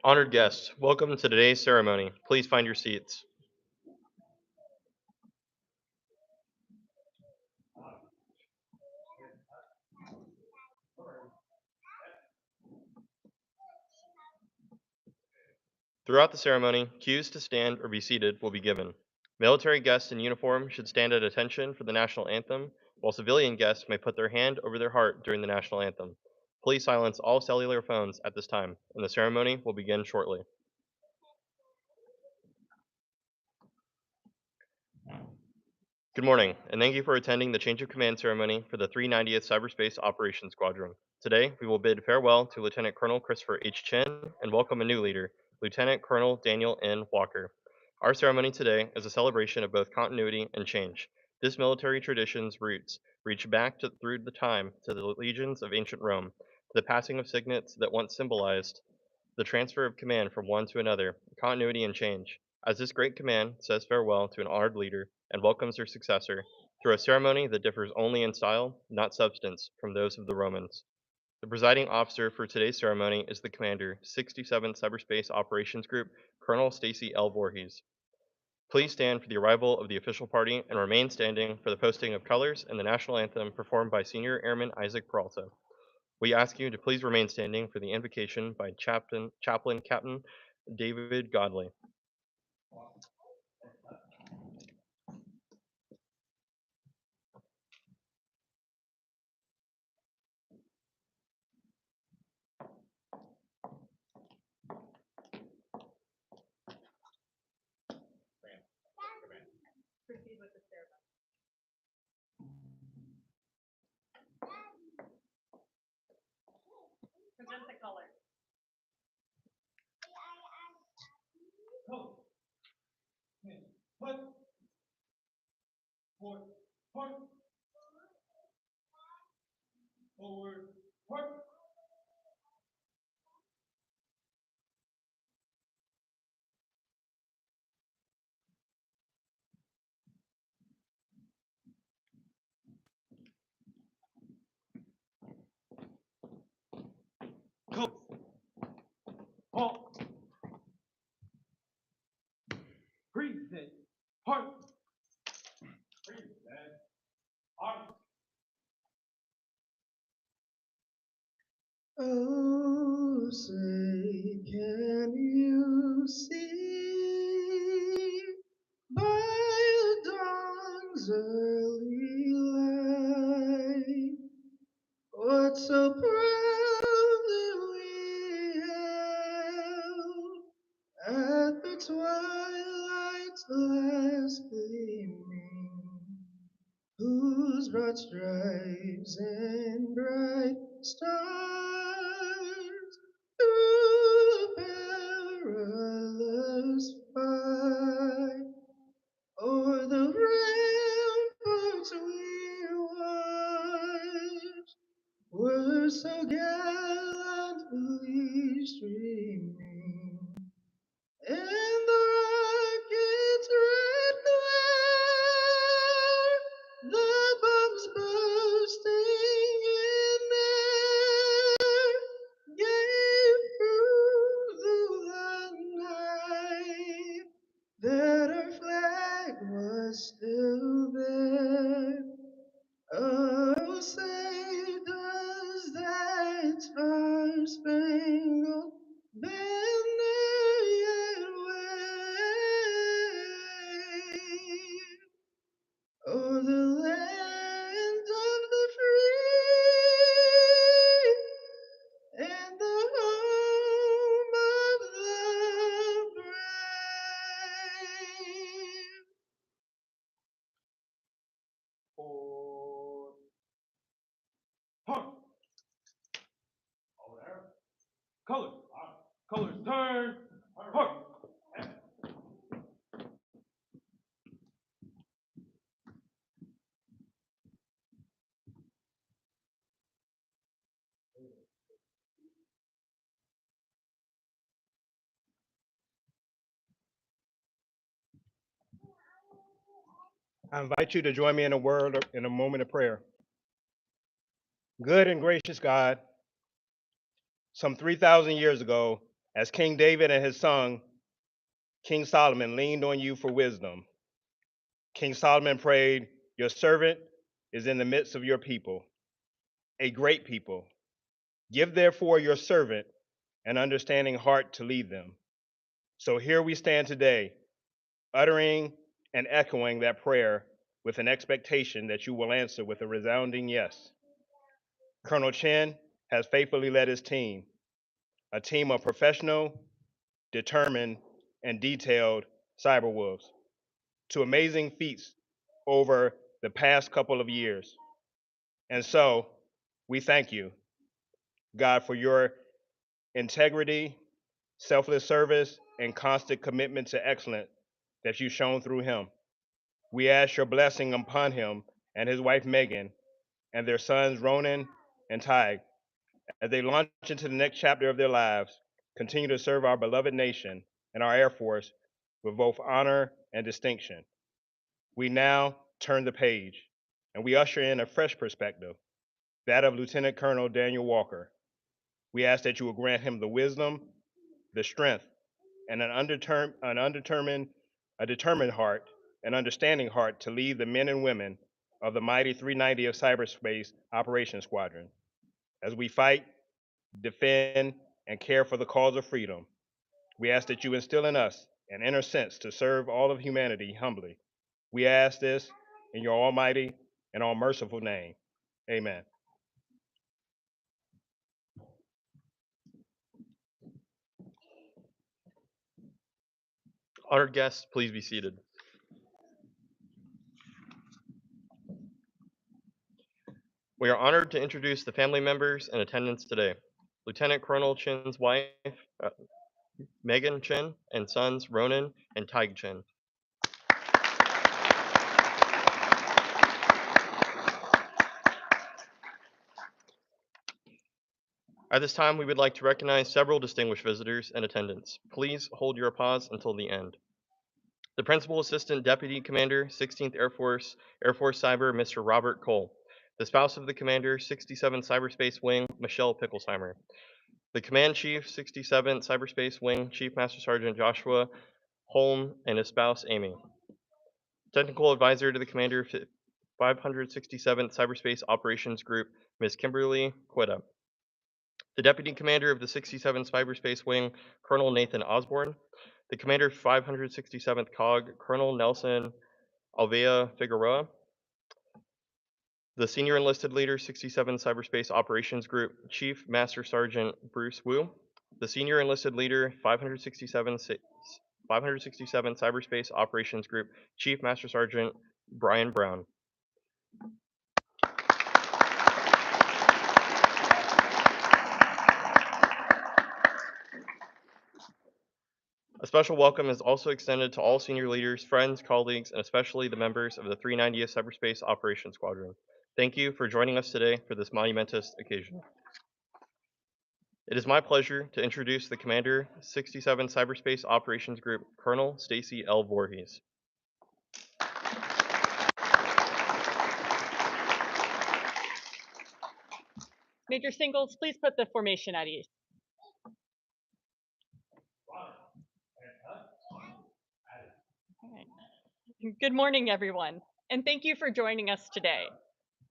Honored guests, welcome to today's ceremony. Please find your seats. Throughout the ceremony, cues to stand or be seated will be given. Military guests in uniform should stand at attention for the national anthem, while civilian guests may put their hand over their heart during the national anthem. Please silence all cellular phones at this time, and the ceremony will begin shortly. Good morning, and thank you for attending the change of command ceremony for the 390th Cyberspace Operations Squadron. Today, we will bid farewell to Lt Col Christopher H. Chin and welcome a new leader, Lt Col Daniel N. Walker. Our ceremony today is a celebration of both continuity and change. This military tradition's roots reach back through the time to the legions of ancient Rome, to the passing of signets that once symbolized the transfer of command from one to another, continuity and change. As this great command says farewell to an honored leader and welcomes her successor through a ceremony that differs only in style, not substance, from those of the Romans. The presiding officer for today's ceremony is the commander, 67th Cyberspace Operations Group, Col Stacie Voorhees. Please stand for the arrival of the official party and remain standing for the posting of colors and the national anthem performed by Senior Airman Isaac Peralta. We ask you to please remain standing for the invocation by Chaplain Captain David Godley. Present the color. Present. Heart. Present. Heart. Oh, say, can you see by the dawn's early light what so proudly we hailed at the twilight's last gleaming, whose broad stripes and bright stars through perilous fight o'er the ramparts we watched were so gallantly streaming, and the rocket's red glare, the bombs bursting in air, gave proof through the night that our flag was still there. Oh, say does that star-spangled banner yet wave o'er the land of the free and the home of the brave? For Hunt. Over there. Colors. Colors turn. Hunt. I invite you to join me in a moment of prayer. Good and gracious God, some 3,000 years ago, As King David and his son, King Solomon, leaned on you for wisdom, King Solomon prayed, "Your servant is in the midst of your people, a great people. Give therefore your servant an understanding heart to lead them." So here we stand today, uttering and echoing that prayer with an expectation that you will answer with a resounding yes. Colonel Chin has faithfully led his team, a team of professional, determined, and detailed cyber wolves, to amazing feats over the past couple of years. And so we thank you, God, for your integrity, selfless service, and constant commitment to excellence that you've shown through him. We ask your blessing upon him and his wife Megan and their sons Ronan and Ty as they launch into the next chapter of their lives. Continue to serve our beloved nation and our Air Force with both honor and distinction. We now turn the page and we usher in a fresh perspective, that of Lieutenant Colonel Daniel Walker. We ask that you will grant him the wisdom, the strength, and a determined heart, an understanding heart to lead the men and women of the mighty 390th Cyberspace Operations Squadron as we fight, defend, and care for the cause of freedom. We ask that you instill in us an inner sense to serve all of humanity humbly. We ask this in your almighty and all merciful name. Amen. Honored guests, please be seated. We are honored to introduce the family members in attendance today. Lieutenant Colonel Chin's wife, Megan Chin, and sons Ronan and Tig Chin. At this time, we would like to recognize several distinguished visitors in attendance. Please hold your applause until the end. The Principal Assistant Deputy Commander, 16th Air Force Cyber, Mr. Robert Cole. The spouse of the Commander, 67th Cyberspace Wing, Michelle Picklesheimer. The Command Chief, 67th Cyberspace Wing, Chief Master Sergeant Joshua Holm, and his spouse, Amy. Technical Advisor to the Commander, 567th Cyberspace Operations Group, Ms. Kimberly Quetta. The Deputy Commander of the 67th Cyberspace Wing, Colonel Nathan Osborne. The Commander, 567th COG, Colonel Nelson Alvea Figueroa. The Senior Enlisted Leader, 67th Cyberspace Operations Group, Chief Master Sergeant Bruce Wu. The Senior Enlisted Leader, 567th Cyberspace Operations Group, Chief Master Sergeant Brian Brown. A special welcome is also extended to all senior leaders, friends, colleagues, and especially the members of the 390th Cyberspace Operations Squadron. Thank you for joining us today for this monumentous occasion. It is my pleasure to introduce the Commander, 67th Cyberspace Operations Group, Colonel Stacie L. Voorhees. Major Singles, please put the formation at ease. All right. Good morning, everyone, and thank you for joining us today.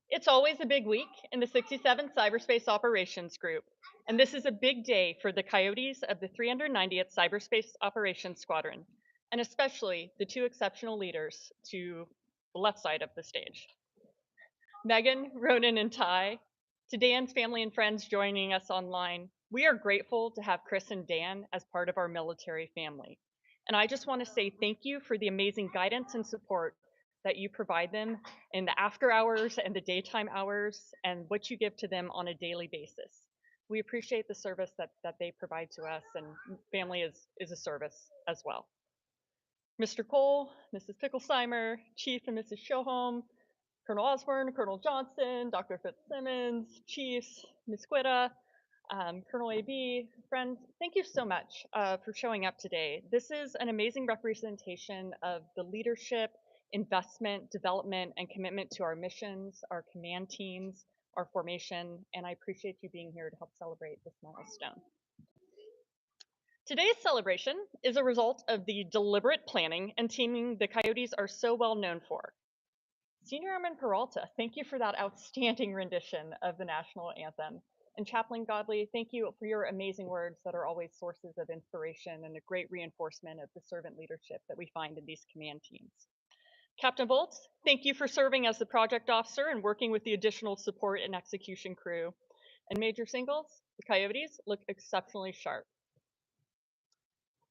It's always a big week in the 67th Cyberspace Operations Group, and this is a big day for the Coyotes of the 390th Cyberspace Operations Squadron, and especially the two exceptional leaders to the left side of the stage. Megan, Ronan, and Ty, to Dan's family and friends joining us online, we are grateful to have Chris and Dan as part of our military family. And I just want to say thank you for the amazing guidance and support that you provide them in the after hours and the daytime hours and what you give to them on a daily basis. We appreciate the service that they provide to us, and family is a service as well. Mr. Cole, Mrs. Picklesheimer, Chief and Mrs. Shohom, Colonel Osborne, Colonel Johnson, Dr. Fitzsimmons, Chiefs, Ms. Quitta, Colonel AB, friends, thank you so much for showing up today. This is an amazing representation of the leadership, investment, development, and commitment to our missions, our command teams, our formation, and I appreciate you being here to help celebrate this milestone. Today's celebration is a result of the deliberate planning and teaming the Coyotes are so well known for. Senior Airman Peralta, thank you for that outstanding rendition of the national anthem. And Chaplain Godley, thank you for your amazing words that are always sources of inspiration and a great reinforcement of the servant leadership that we find in these command teams. Captain Bolts, thank you for serving as the project officer and working with the additional support and execution crew. And Major Singles, the Coyotes look exceptionally sharp.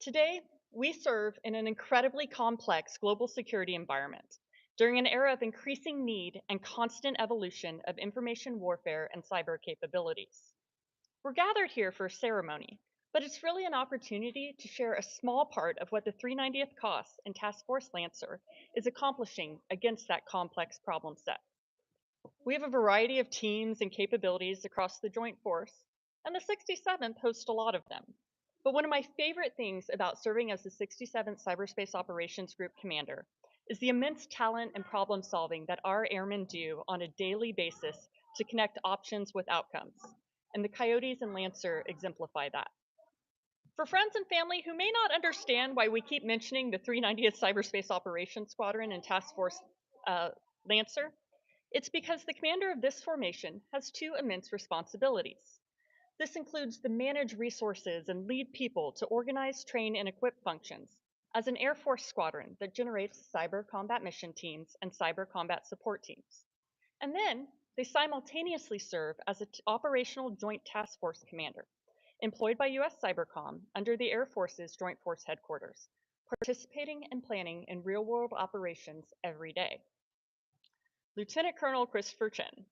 Today, we serve in an incredibly complex global security environment during an era of increasing need and constant evolution of information warfare and cyber capabilities. We're gathered here for a ceremony, but it's really an opportunity to share a small part of what the 390th COS and Task Force Lancer is accomplishing against that complex problem set. We have a variety of teams and capabilities across the Joint Force, and the 67th hosts a lot of them. But one of my favorite things about serving as the 67th Cyberspace Operations Group commander is the immense talent and problem solving that our airmen do on a daily basis to connect options with outcomes. And the Coyotes and Lancer exemplify that. For friends and family who may not understand why we keep mentioning the 390th Cyberspace Operations Squadron and Task Force Lancer, it's because the commander of this formation has two immense responsibilities. This includes the manage resources and lead people to organize, train, and equip functions as an Air Force squadron that generates cyber combat mission teams and cyber combat support teams. And then they simultaneously serve as an operational joint task force commander, employed by US Cybercom under the Air Force's Joint Force Headquarters, participating and planning in real-world operations every day. Lt Col Christopher Chin.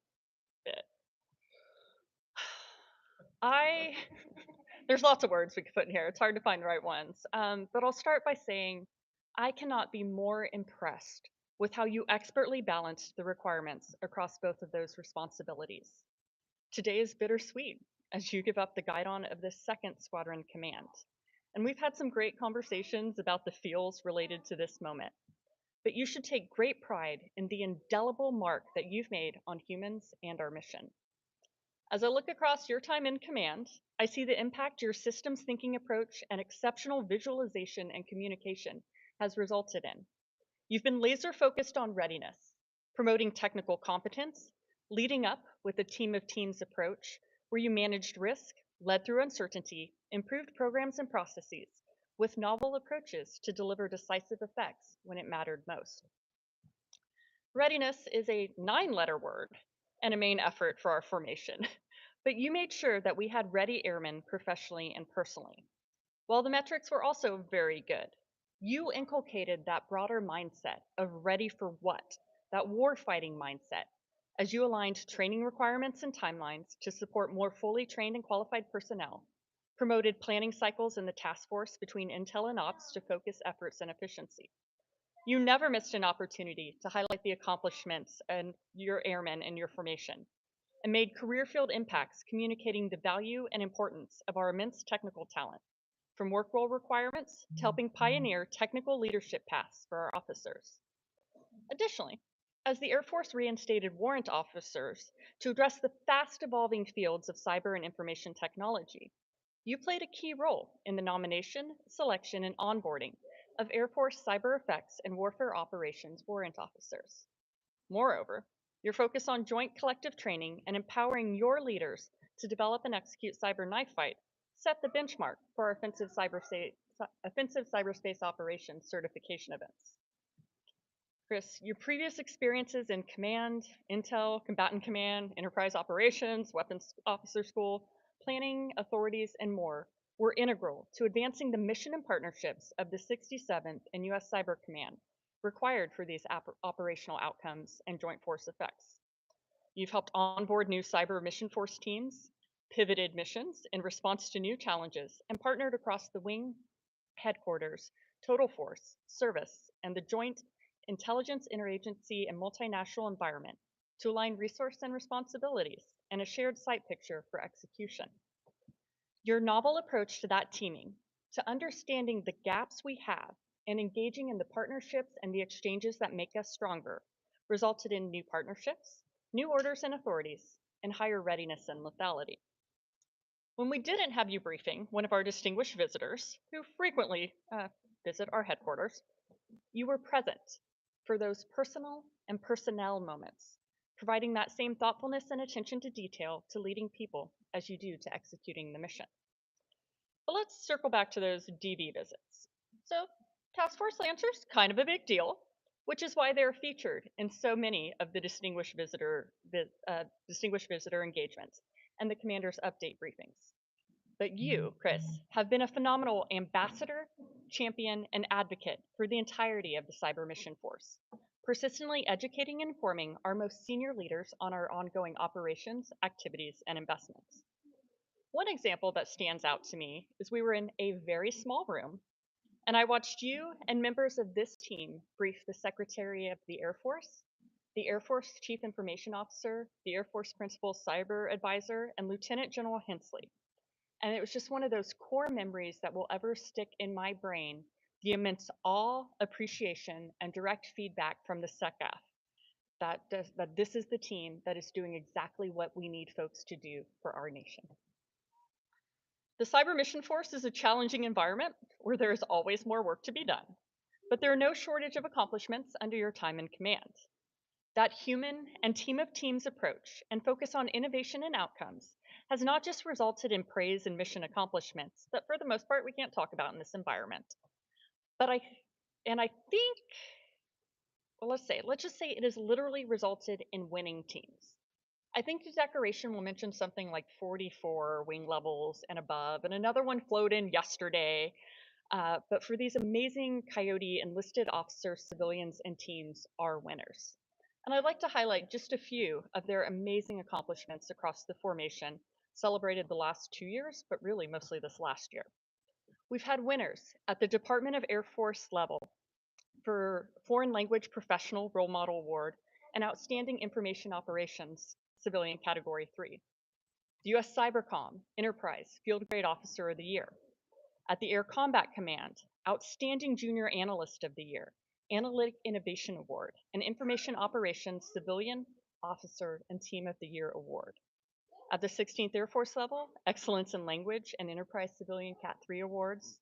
There's lots of words we could put in here. It's hard to find the right ones. But I'll start by saying I cannot be more impressed with how you expertly balanced the requirements across both of those responsibilities. Today is bittersweet as you give up the guidon of the 2nd Squadron Command. And we've had some great conversations about the feels related to this moment. But you should take great pride in the indelible mark that you've made on humans and our mission. As I look across your time in command, I see the impact your systems thinking approach and exceptional visualization and communication has resulted in. You've been laser focused on readiness, promoting technical competence, leading up with a team of teams approach where you managed risk, led through uncertainty, improved programs and processes with novel approaches to deliver decisive effects when it mattered most. Readiness is a 9-letter word and a main effort for our formation, but you made sure that we had ready airmen professionally and personally. While the metrics were also very good, you inculcated that broader mindset of ready for what, that warfighting mindset, as you aligned training requirements and timelines to support more fully trained and qualified personnel, promoted planning cycles in the task force between intel and ops to focus efforts and efficiency. You never missed an opportunity to highlight the accomplishments and your airmen in your formation, and made career field impacts communicating the value and importance of our immense technical talent, from work role requirements to helping pioneer technical leadership paths for our officers. Additionally, as the Air Force reinstated warrant officers to address the fast evolving fields of cyber and information technology, you played a key role in the nomination, selection, and onboarding of Air Force Cyber Effects and Warfare Operations warrant officers. Moreover, your focus on joint collective training and empowering your leaders to develop and execute cyber knife fight set the benchmark for our offensive cyberspace operations certification events. Chris, your previous experiences in command, intel, combatant command, enterprise operations, weapons officer school, planning, authorities, and more were integral to advancing the mission and partnerships of the 67th and US Cyber Command required for these operational outcomes and joint force effects. You've helped onboard new cyber mission force teams, pivoted missions in response to new challenges, and partnered across the wing, headquarters, total force, service, and the joint intelligence, interagency, and multinational environment to align resource and responsibilities and a shared site picture for execution. Your novel approach to that teaming, to understanding the gaps we have and engaging in the partnerships and the exchanges that make us stronger, resulted in new partnerships, new orders and authorities, and higher readiness and lethality. When we didn't have you briefing one of our distinguished visitors, who frequently visit our headquarters, you were present for those personal and personnel moments, providing that same thoughtfulness and attention to detail to leading people as you do to executing the mission. But let's circle back to those DV visits. So, Task Force Lancers, kind of a big deal, which is why they're featured in so many of the distinguished visitor engagements and the commander's update briefings. But you, Chris, have been a phenomenal ambassador, champion, and advocate for the entirety of the Cyber Mission Force, persistently educating and informing our most senior leaders on our ongoing operations, activities, and investments. One example that stands out to me is we were in a very small room, and I watched you and members of this team brief the Secretary of the Air Force Chief Information Officer, the Air Force Principal Cyber Advisor, and Lieutenant General Hensley. And it was just one of those core memories that will ever stick in my brain, the immense awe, appreciation, and direct feedback from the SecAF that this is the team that is doing exactly what we need folks to do for our nation. The Cyber Mission Force is a challenging environment where there is always more work to be done, but there are no shortage of accomplishments under your time in command. That human and team of teams approach and focus on innovation and outcomes has not just resulted in praise and mission accomplishments that for the most part we can't talk about in this environment, but I think, well, let's just say it has literally resulted in winning teams. I think the decoration will mention something like 44 wing levels and above, and another one flowed in yesterday. But for these amazing Coyote enlisted officers, civilians, and teams are winners. And I'd like to highlight just a few of their amazing accomplishments across the formation, celebrated the last 2 years, but really mostly this last year. We've had winners at the Department of Air Force level for Foreign Language Professional Role Model Award and Outstanding Information Operations Civilian Category 3. The U.S. Cybercom Enterprise Field Grade Officer of the Year. At the Air Combat Command, Outstanding Junior Analyst of the Year, Analytic Innovation Award, and Information Operations Civilian Officer and Team of the Year Award. At the 16th Air Force level, Excellence in Language and Enterprise Civilian Cat 3 Awards.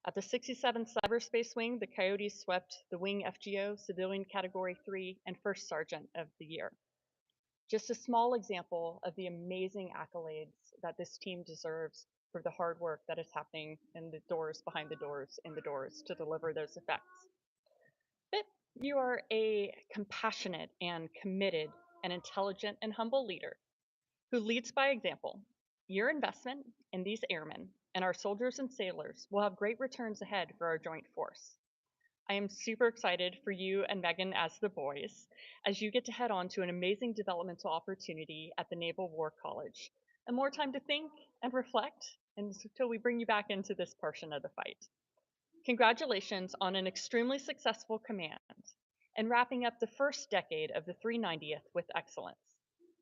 At the 67th Cyberspace Wing, the Coyotes swept the Wing FGO Civilian Category 3 and First Sergeant of the Year. Just a small example of the amazing accolades that this team deserves for the hard work that is happening in the doors, behind the doors, in the doors to deliver those effects. But you are a compassionate and committed and intelligent and humble leader who leads by example. Your investment in these airmen and our soldiers and sailors will have great returns ahead for our joint force. I am super excited for you and Megan as the boys, as you get to head on to an amazing developmental opportunity at the Naval War College, and more time to think and reflect until we bring you back into this portion of the fight. Congratulations on an extremely successful command and wrapping up the first decade of the 390th with excellence.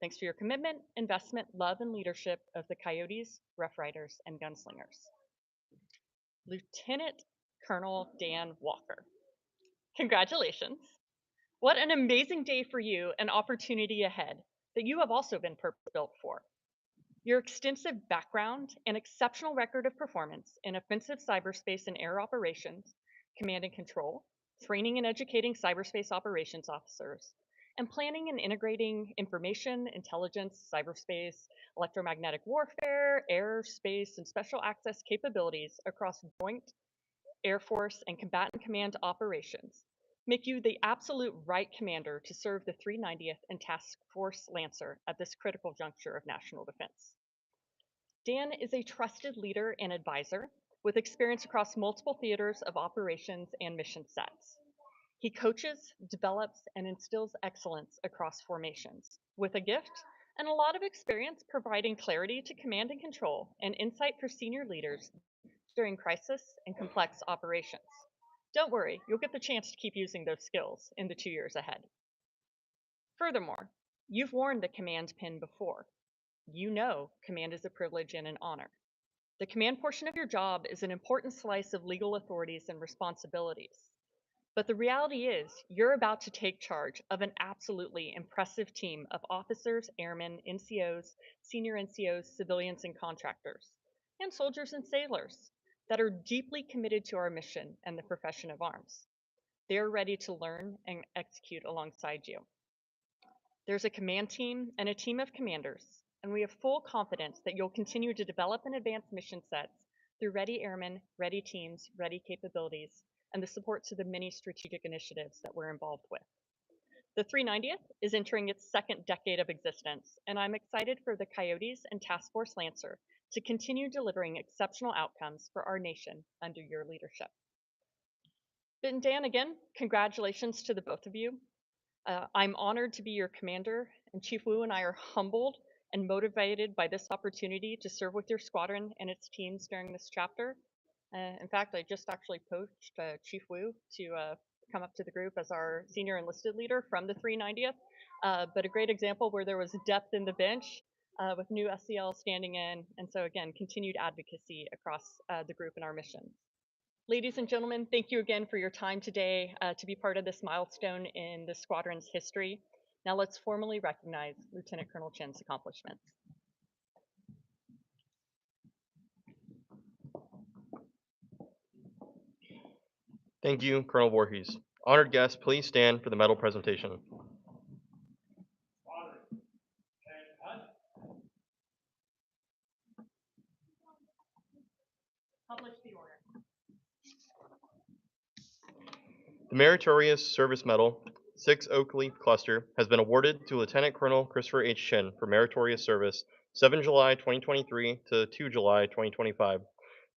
Thanks for your commitment, investment, love, and leadership of the Coyotes, Rough Riders, and Gunslingers. Lieutenant Colonel Dan Walker. Congratulations. What an amazing day for you and opportunity ahead that you have also been purpose-built for. Your extensive background and exceptional record of performance in offensive cyberspace and air operations, command and control, training and educating cyberspace operations officers, and planning and integrating information, intelligence, cyberspace, electromagnetic warfare, airspace, and special access capabilities across joint Air Force and combatant command operations make you the absolute right commander to serve the 390th and Task Force Lancer at this critical juncture of national defense. Dan is a trusted leader and advisor with experience across multiple theaters of operations and mission sets. He coaches, develops, and instills excellence across formations with a gift and a lot of experience providing clarity to command and control and insight for senior leaders during crisis and complex operations. Don't worry, you'll get the chance to keep using those skills in the 2 years ahead. Furthermore, you've worn the command pin before. You know command is a privilege and an honor. The command portion of your job is an important slice of legal authorities and responsibilities. But the reality is, you're about to take charge of an absolutely impressive team of officers, airmen, NCOs, senior NCOs, civilians, and contractors, and soldiers and sailors that are deeply committed to our mission and the profession of arms. They're ready to learn and execute alongside you. There's a command team and a team of commanders, and we have full confidence that you'll continue to develop and advance mission sets through ready airmen, ready teams, ready capabilities, and the support to the many strategic initiatives that we're involved with. The 390th is entering its second decade of existence, and I'm excited for the Coyotes and Task Force Lancer to continue delivering exceptional outcomes for our nation under your leadership. Ben and Dan, again, congratulations to the both of you. I'm honored to be your commander, and Chief Wu and I are humbled and motivated by this opportunity to serve with your squadron and its teams during this chapter. In fact, I just actually poached Chief Wu to come up to the group as our senior enlisted leader from the 390th, but a great example where there was depth in the bench with new SEL standing in, and so again, continued advocacy across the group and our mission. Ladies and gentlemen, thank you again for your time today to be part of this milestone in the squadron's history. Now let's formally recognize Lieutenant Colonel Chin's accomplishments. Thank you, Colonel Voorhees. Honored guests, please stand for the medal presentation. Publish the order. The Meritorious Service Medal, 6 Oak Leaf Cluster, has been awarded to Lieutenant Colonel Christopher H. Chin for meritorious service, 7 July 2023 to 2 July 2025.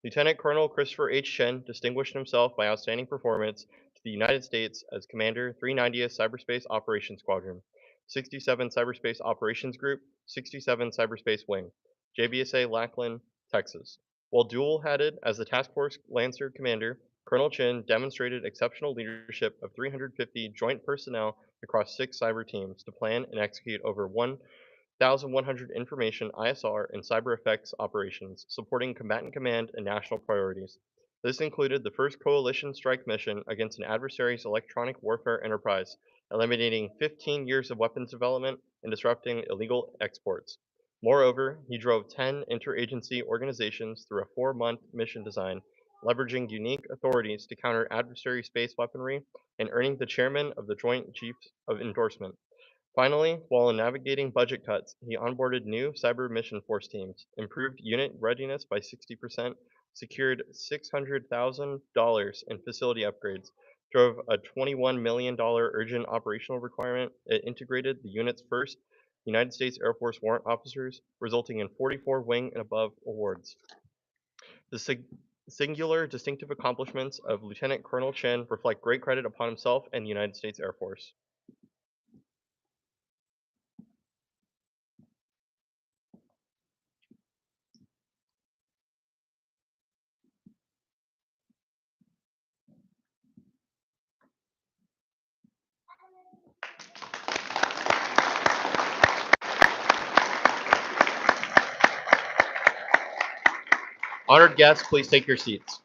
Lieutenant Colonel Christopher H. Chin distinguished himself by outstanding performance to the United States as Commander 390th Cyberspace Operations Squadron, 67 Cyberspace Operations Group, 67 Cyberspace Wing, JBSA Lackland, Texas. While dual-hatted as the Task Force Lancer Commander, Colonel Chin demonstrated exceptional leadership of 350 joint personnel across 6 cyber teams to plan and execute over 1,100 information, ISR, and cyber effects operations, supporting combatant command and national priorities. This included the first coalition strike mission against an adversary's electronic warfare enterprise, eliminating 15 years of weapons development and disrupting illegal exports. Moreover, he drove 10 interagency organizations through a 4-month mission design, leveraging unique authorities to counter adversary space weaponry and earning the chairman of the Joint Chiefs of Endorsement. Finally, while navigating budget cuts, he onboarded new cyber mission force teams, improved unit readiness by 60%, secured $600,000 in facility upgrades, drove a $21 million urgent operational requirement, it integrated the unit's first United States Air Force warrant officers, resulting in 44 wing and above awards. The singular distinctive accomplishments of Lieutenant Colonel Chin reflect great credit upon himself and the United States Air Force. Honored guests, please take your seats.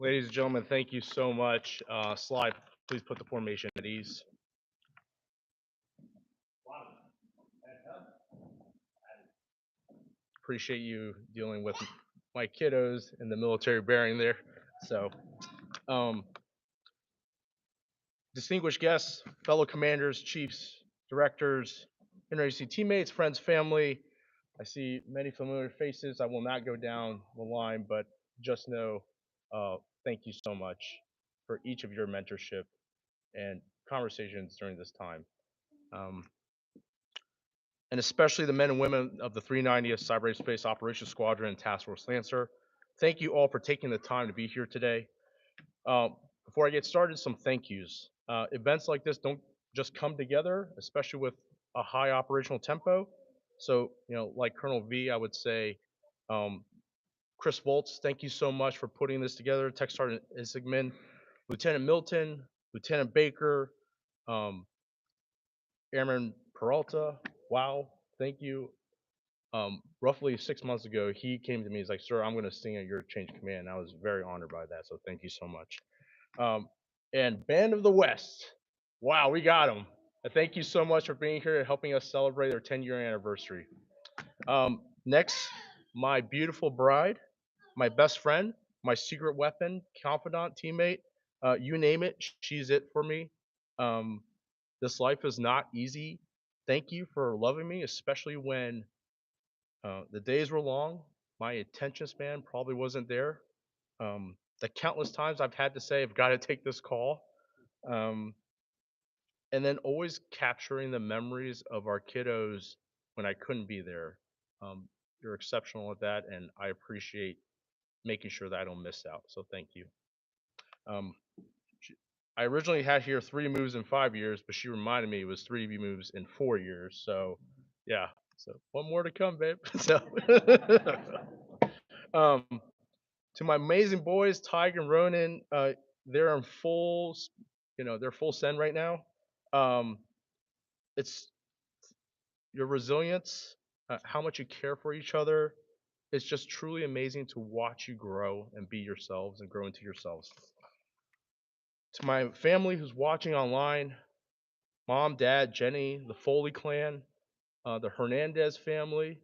Ladies and gentlemen, thank you so much. Slide, please put the formation at ease. Appreciate you dealing with my kiddos in the military bearing there. So, distinguished guests, fellow commanders, chiefs, directors, interagency teammates, friends, family. I see many familiar faces. I will not go down the line, but just know, thank you so much for each of your mentorship and conversations during this time. And especially the men and women of the 390th Cyberspace Operations Squadron and Task Force Lancer. Thank you all for taking the time to be here today. Before I get started, some thank yous. Events like this don't just come together, especially with a high operational tempo. So, like Colonel V, I would say, Chris Volz, thank you so much for putting this together. Tech Sergeant Isigman, Lieutenant Milton, Lieutenant Baker, Airman Peralta, wow, thank you. roughly 6 months ago, he came to me. He's like, "Sir, I'm going to sing at your change of command." And I was very honored by that. So thank you so much. And Band of the West, wow, we got them. Thank you so much for being here and helping us celebrate our 10-year anniversary. Next, my beautiful bride, my best friend, my secret weapon, confidant, teammate, you name it, she's it for me. Um, this life is not easy. Thank you for loving me, especially when the days were long. My attention span probably wasn't there. The countless times I've had to say, I've got to take this call. Um, and then always capturing the memories of our kiddos when I couldn't be there. You're exceptional at that, and I appreciate making sure that I don't miss out. So thank you. Um, I originally had here 3 moves in 5 years, but she reminded me it was 3 moves in 4 years. So yeah, so one more to come, babe. So um, to my amazing boys, Tiger and Ronan, they're in full, they're full send right now. Um, it's your resilience, how much you care for each other. It's just truly amazing to watch you grow and be yourselves and grow into yourselves. To my family who's watching online, mom, dad, Jenny, the Foley clan, the Hernandez family,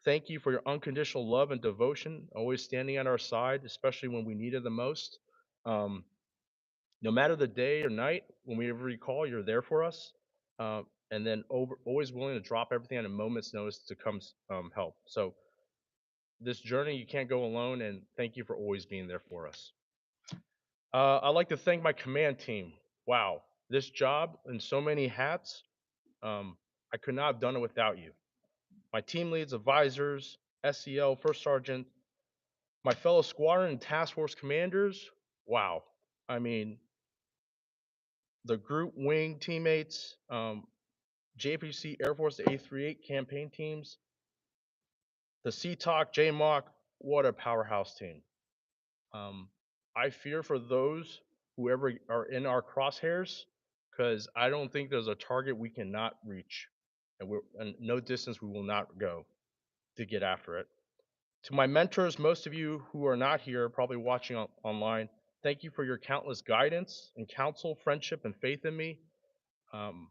thank you for your unconditional love and devotion, always standing at our side, especially when we needed the most. Um, no matter the day or night, when we ever recall, you're there for us. And then always willing to drop everything at a moment's notice to come help. So this journey, you can't go alone, and thank you for always being there for us. I'd like to thank my command team. Wow, this job and so many hats, I could not have done it without you. My team leads, advisors, SEL, first sergeant, my fellow squadron and task force commanders. Wow, I mean, the group wing teammates, JPC Air Force, the A38 campaign teams, the CTOC, JMOC, what a powerhouse team. I fear for those who ever are in our crosshairs, because I don't think there's a target we cannot reach, and no distance we will not go to get after it. To my mentors, most of you who are not here, probably watching online, thank you for your countless guidance and counsel, friendship, and faith in me. Um,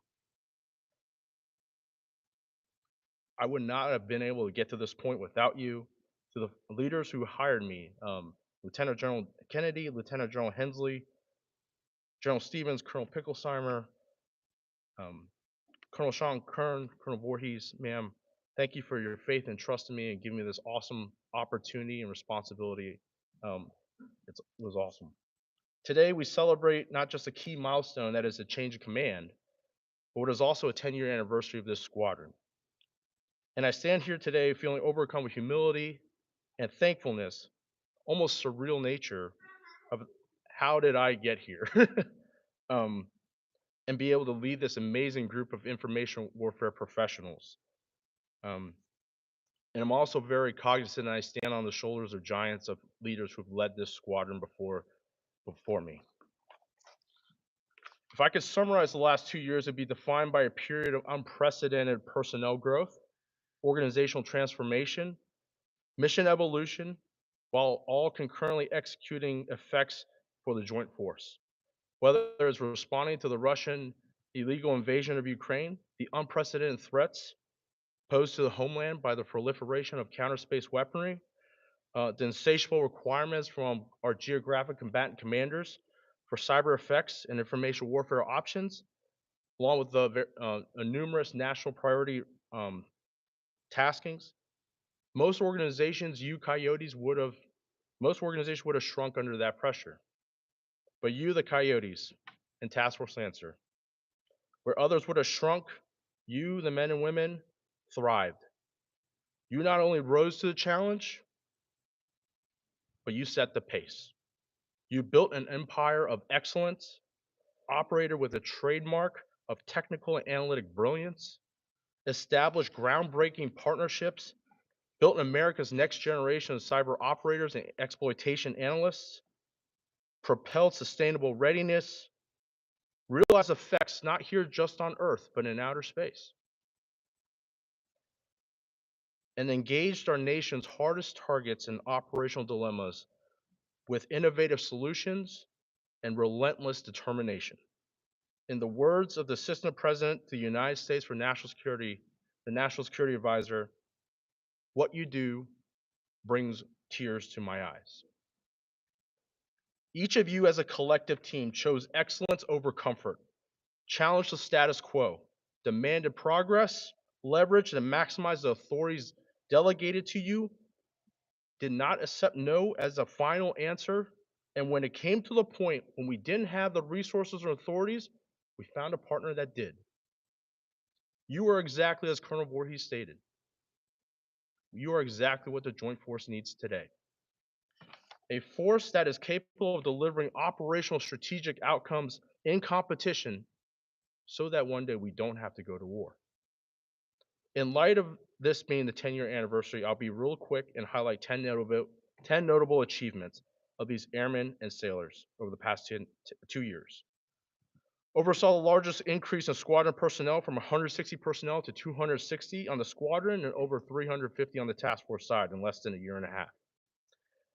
I would not have been able to get to this point without you. To the leaders who hired me, Lieutenant General Kennedy, Lieutenant General Hensley, General Stevens, Colonel Picklesheimer, um, Colonel Sean Kern, Colonel Voorhees, ma'am, thank you for your faith and trust in me and giving me this awesome opportunity and responsibility. It was awesome. Today we celebrate not just a key milestone, that is a change of command, but what is also a 10-year anniversary of this squadron. And I stand here today feeling overcome with humility and thankfulness, almost surreal nature of how did I get here? um, and be able to lead this amazing group of information warfare professionals. Um, and I'm also very cognizant, and I stand on the shoulders of giants, of leaders who've led this squadron before me. If I could summarize the last 2 years, it'd be defined by a period of unprecedented personnel growth, organizational transformation, mission evolution, while all concurrently executing effects for the joint force. Whether it's responding to the Russian illegal invasion of Ukraine, the unprecedented threats posed to the homeland by the proliferation of counter-space weaponry, the insatiable requirements from our geographic combatant commanders for cyber effects and information warfare options, along with the numerous national priority taskings. Most organizations, most organizations would have shrunk under that pressure. But you, the Coyotes, and Task Force Lancer, where others would have shrunk, you, the men and women, thrived. You not only rose to the challenge, but you set the pace. You built an empire of excellence, operated with a trademark of technical and analytic brilliance, established groundbreaking partnerships, built America's next generation of cyber operators and exploitation analysts, propelled sustainable readiness, realized effects not here just on Earth, but in outer space. and engaged our nation's hardest targets and operational dilemmas with innovative solutions and relentless determination. In the words of the Assistant President of the United States for National Security, the National Security Advisor, what you do brings tears to my eyes. Each of you as a collective team chose excellence over comfort, challenged the status quo, demanded progress, leveraged and maximized the authorities delegated to you, did not accept no as a final answer, and when it came to the point when we didn't have the resources or authorities, we found a partner that did. You are exactly as Colonel Voorhees stated. You are exactly what the Joint Force needs today. A force that is capable of delivering operational strategic outcomes in competition so that one day we don't have to go to war. In light of this being the 10-year anniversary, I'll be real quick and highlight 10 notable achievements of these airmen and sailors over the past 2 years. Oversaw the largest increase in squadron personnel from 160 personnel to 260 on the squadron and over 350 on the task force side in less than a year and a half.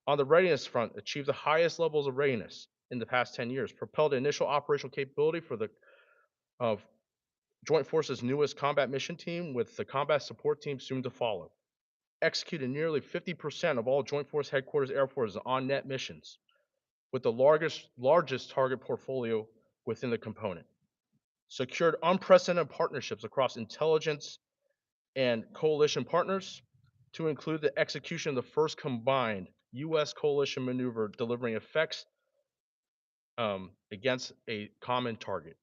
On the readiness front, achieved the highest levels of readiness in the past 10 years, propelled initial operational capability for the Joint Forces' newest combat mission team with the combat support team soon to follow. Executed nearly 50% of all Joint Force Headquarters Air Forces on net missions, with the largest target portfolio within the component. Secured unprecedented partnerships across intelligence and coalition partners to include the execution of the first combined U.S. coalition maneuver delivering effects against a common target.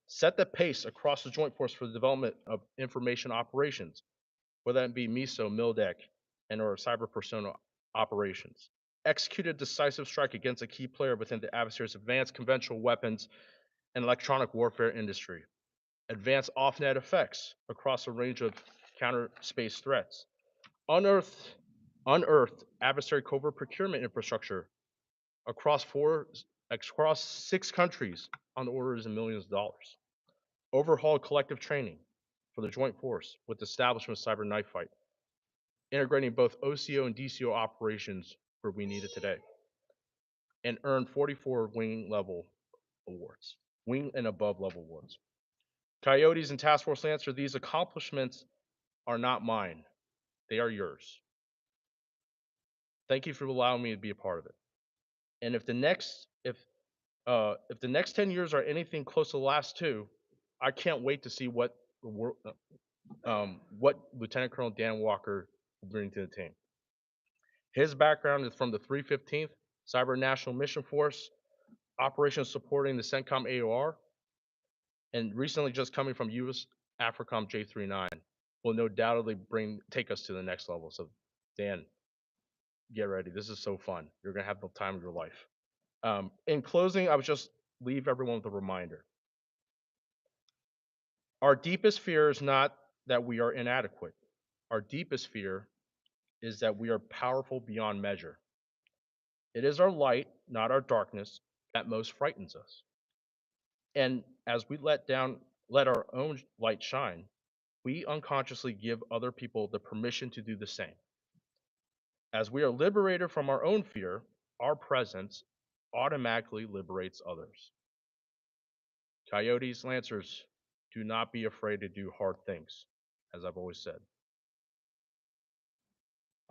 Set the pace across the Joint Force for the development of information operations, whether that be MISO, MILDEC, and or cyber persona operations. Executed decisive strike against a key player within the adversary's advanced conventional weapons and electronic warfare industry. Advanced off-net effects across a range of counter space threats. Unearthed adversary covert procurement infrastructure across 6 countries on the orders of millions of dollars. Overhauled collective training for the Joint Force with the establishment of Cyber Knife Fight, integrating both OCO and DCO operations where we need it today, and earned 44 wing level awards, wing and above level awards. Coyotes and Task Force Lancer, these accomplishments are not mine, they are yours. Thank you for allowing me to be a part of it. And if the next 10 years are anything close to the last 2, I can't wait to see what Lieutenant Colonel Dan Walker will bring to the team. His background is from the 315th Cyber National Mission Force, operations supporting the CENTCOM AOR, and recently just coming from US AFRICOM J39, will no doubtedly take us to the next level. So Dan, get ready. This is so fun. You're gonna have the time of your life. In closing, I would just leave everyone with a reminder. Our deepest fear is not that we are inadequate. Our deepest fear is that we are powerful beyond measure. It is our light, not our darkness, that most frightens us. And as we let our own light shine, we unconsciously give other people the permission to do the same. As we are liberated from our own fear, our presence automatically liberates others. Coyotes, Lancers, do not be afraid to do hard things, as I've always said.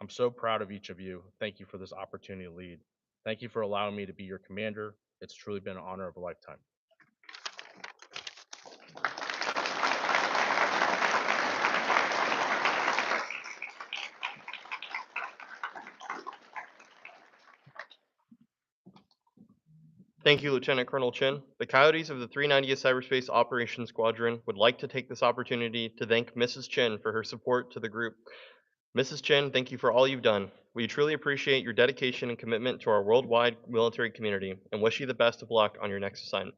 I'm so proud of each of you. Thank you for this opportunity to lead. Thank you for allowing me to be your commander. It's truly been an honor of a lifetime. Thank you, Lieutenant Colonel Chin. The Coyotes of the 390th Cyberspace Operations Squadron would like to take this opportunity to thank Mrs. Chin for her support to the group. Mrs. Chin, thank you for all you've done. We truly appreciate your dedication and commitment to our worldwide military community and wish you the best of luck on your next assignment.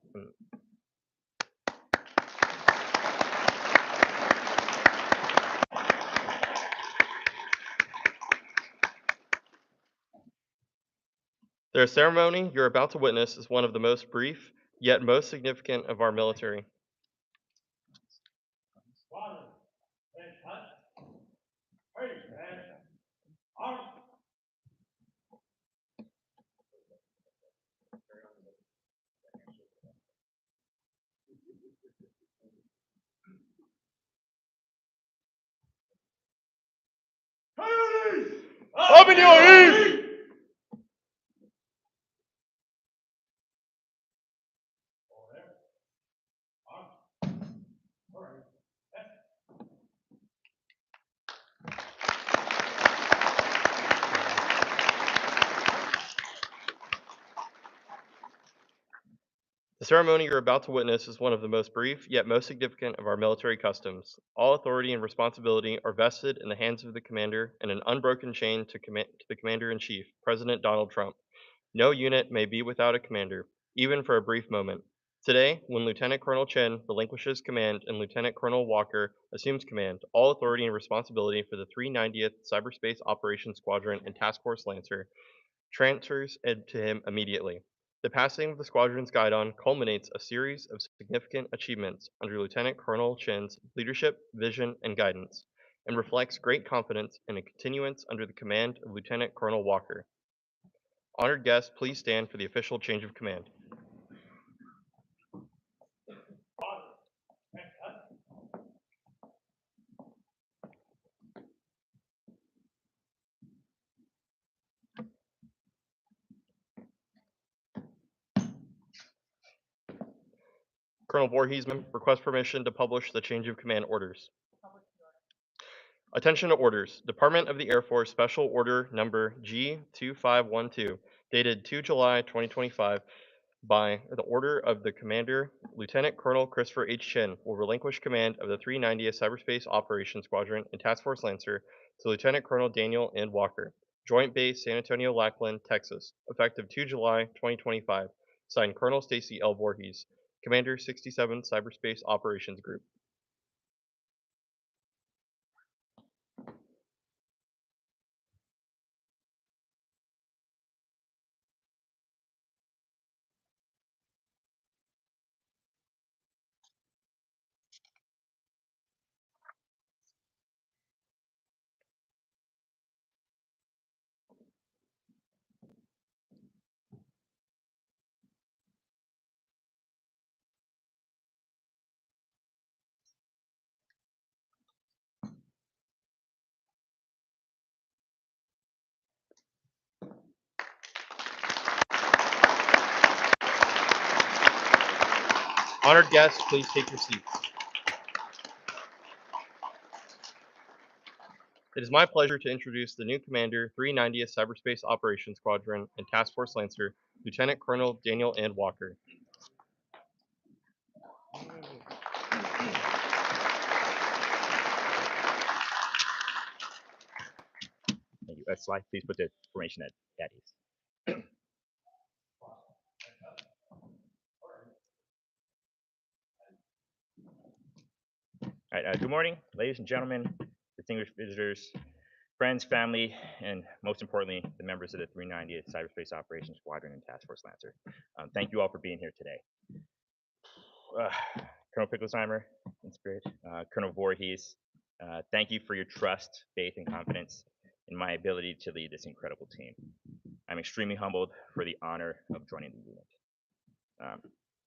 The ceremony you're about to witness is one of the most brief, yet most significant of our military. Open your ears! The ceremony you're about to witness is one of the most brief yet most significant of our military customs. All authority and responsibility are vested in the hands of the commander in an unbroken chain to the commander-in-chief, President Donald Trump. No unit may be without a commander, even for a brief moment. Today, when Lieutenant Colonel Chin relinquishes command and Lieutenant Colonel Walker assumes command, all authority and responsibility for the 390th Cyberspace Operations Squadron and Task Force Lancer transfers it to him immediately. The passing of the squadron's guidon culminates a series of significant achievements under Lieutenant Colonel Chin's leadership, vision, and guidance, and reflects great confidence in a continuance under the command of Lieutenant Colonel Walker. Honored guests, please stand for the official change of command. Colonel Voorhees, request permission to publish the change of command orders. Attention to orders. Department of the Air Force Special Order Number G2512, dated 2 July 2025, by the order of the Commander, Lieutenant Colonel Christopher Chin, will relinquish command of the 390th Cyberspace Operations Squadron and Task Force Lancer to Lieutenant Colonel Daniel Walker, Joint Base San Antonio Lackland, Texas, effective 2 July 2025. Signed, Colonel Stacie Voorhees, Commander 67th Cyberspace Operations Group. Honored guests, please take your seats. It is my pleasure to introduce the new commander, 390th Cyberspace Operations Squadron and Task Force Lancer, Lieutenant Colonel Daniel Walker. Thank you. Slide, please put the formation at ease. All right, good morning, ladies and gentlemen, distinguished visitors, friends, family, and most importantly, the members of the 390th Cyberspace Operations Squadron and Task Force Lancer. Thank you all for being here today. Colonel Picklesheimer, in spirit, Colonel Voorhees, thank you for your trust, faith, and confidence in my ability to lead this incredible team. I'm extremely humbled for the honor of joining the unit.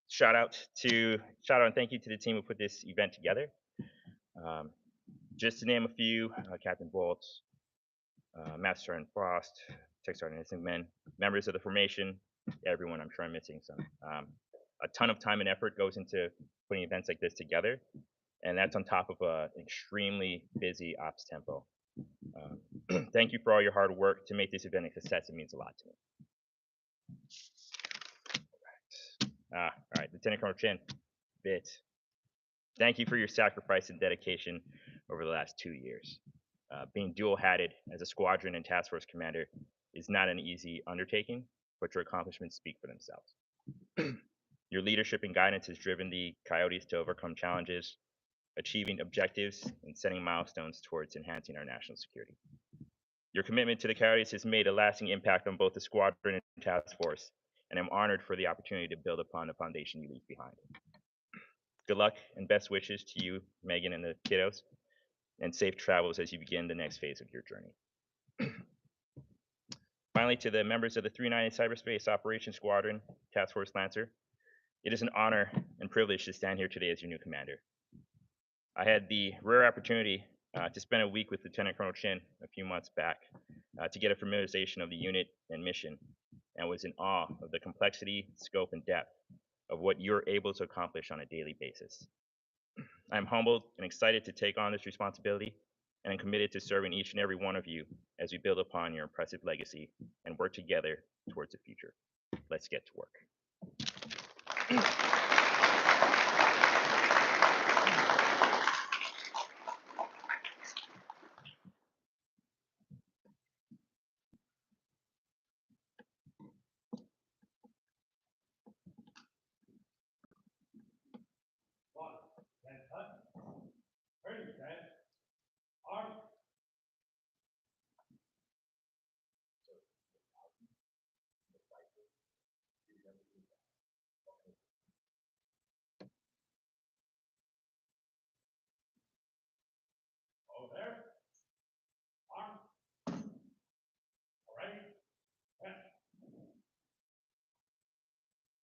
Shout out and thank you to the team who put this event together. Just to name a few, Captain Bolt, Master Sergeant Frost, Tech Sergeant Isingman, members of the formation, everyone, I'm sure I'm missing some. A ton of time and effort goes into putting events like this together, and that's on top of an extremely busy ops tempo. Thank you for all your hard work to make this event a success. It means a lot to me. All right, Lieutenant Colonel Chin, thank you for your sacrifice and dedication over the last 2 years. Being dual-hatted as a squadron and task force commander is not an easy undertaking, but your accomplishments speak for themselves. Your leadership and guidance has driven the Coyotes to overcome challenges, achieving objectives, and setting milestones towards enhancing our national security. Your commitment to the Coyotes has made a lasting impact on both the squadron and task force, and I'm honored for the opportunity to build upon the foundation you leave behind. Good luck and best wishes to you, Megan, and the kiddos, and safe travels as you begin the next phase of your journey. Finally, to the members of the 390 Cyberspace Operations Squadron, Task Force Lancer, It is an honor and privilege to stand here today as your new commander. I had the rare opportunity to spend a week with Lt Col Chin a few months back to get a familiarization of the unit and mission, and was in awe of the complexity, scope, and depth of what you're able to accomplish on a daily basis. I'm humbled and excited to take on this responsibility, and I'm committed to serving each and every one of you as we build upon your impressive legacy and work together towards the future. Let's get to work.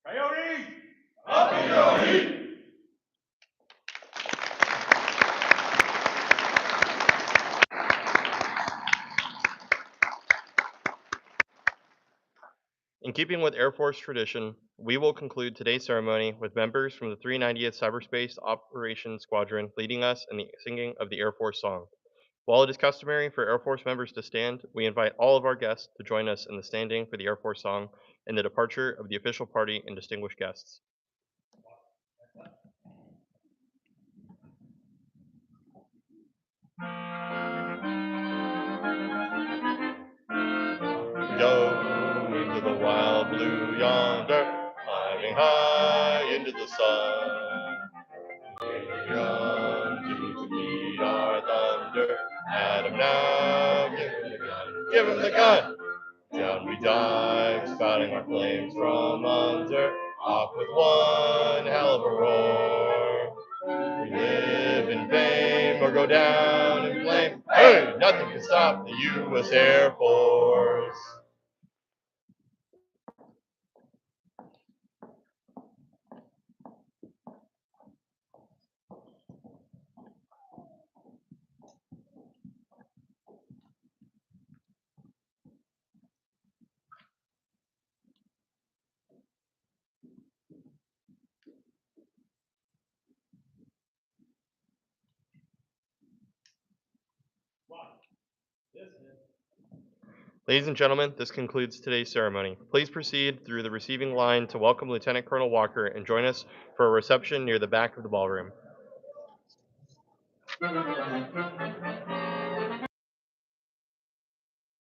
Coyote! Copy, Coyote! In keeping with Air Force tradition, we will conclude today's ceremony with members from the 390th Cyberspace Operations Squadron leading us in the singing of the Air Force song. While it is customary for Air Force members to stand, we invite all of our guests to join us in the standing for the Air Force song and the departure of the official party and distinguished guests. Go into the wild blue yonder, climbing high into the sun. Young to beat our thunder, at him now, give him the gun, give him the gun. Down we dive, spouting our flames from under, off with one hell of a roar. We live in fame or go down in flame. Hey, nothing can stop the U.S. Air Force. Ladies and gentlemen, this concludes today's ceremony. Please proceed through the receiving line to welcome Lt Col Walker and join us for a reception near the back of the ballroom.